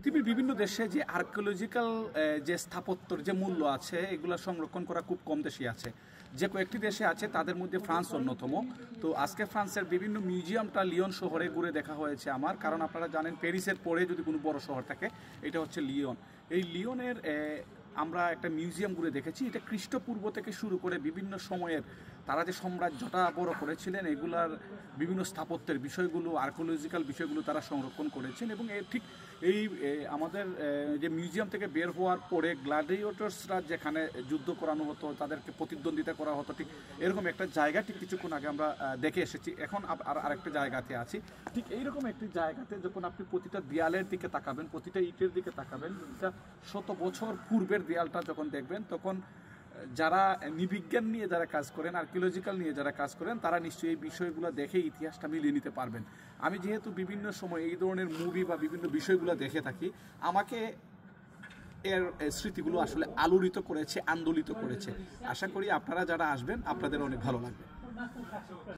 পৃথিবীর বিভিন্ন দেশে যে আর্কিওলজিক্যাল যে স্থাপত্যর যে মূল্য আছে এগুলো সংরক্ষণ করা খুব কম দেশই আছে। যে কয়েকটি দেশে আছে তাদের মধ্যে ফ্রান্স অন্যতম। তো আজকে ফ্রান্সের বিভিন্ন মিউজিয়ামটা লিওন শহরে ঘুরে দেখা হয়েছে আমার, কারণ আপনারা জানেন প্যারিসের পরে যদি কোনো বড় শহর থাকে এটা হচ্ছে লিওন। এই লিওনের আমরা একটা মিউজিয়াম ঘুরে দেখেছি। এটা খ্রিস্টপূর্ব থেকে শুরু করে বিভিন্ন সময়ের তারা যে সাম্রাজ্যটা বড় করেছিলেন এগুলার বিভিন্ন স্থাপত্যের বিষয়গুলো, আর্কিওলজিক্যাল বিষয়গুলো তারা সংরক্ষণ করেছেন। এবং ঠিক এই আমাদের যে মিউজিয়াম থেকে বের হওয়ার পরে গ্ল্যাডিয়েটর্সরা যেখানে যুদ্ধ করানো হতো, তাদেরকে প্রতিদ্বন্দ্বিতা করা হতো, ঠিক এরকম একটা জায়গা ঠিক কিছুক্ষণ আগে আমরা দেখে এসেছি। এখন আরেকটা জায়গাতে আছি, ঠিক এইরকম একটি জায়গাতে যখন আপনি প্রতিটা দেয়ালের দিকে তাকাবেন, প্রতিটা ইটের দিকে তাকাবেন, এটা শত বছর পূর্বের দেয়ালটা যখন দেখবেন, তখন যারা নৃবিজ্ঞান নিয়ে যারা কাজ করেন, আর্কিওলজিক্যাল নিয়ে যারা কাজ করেন, তারা নিশ্চয়ই এই বিষয়গুলো দেখে ইতিহাসটা মিলিয়ে নিতে পারবেন। আমি যেহেতু বিভিন্ন সময় এই ধরনের মুভি বা বিভিন্ন বিষয়গুলো দেখে থাকি, আমাকে এর স্মৃতিগুলো আসলে আলোড়িত করেছে, আন্দোলিত করেছে। আশা করি আপনারা যারা আসবেন আপনাদের অনেক ভালো লাগবে।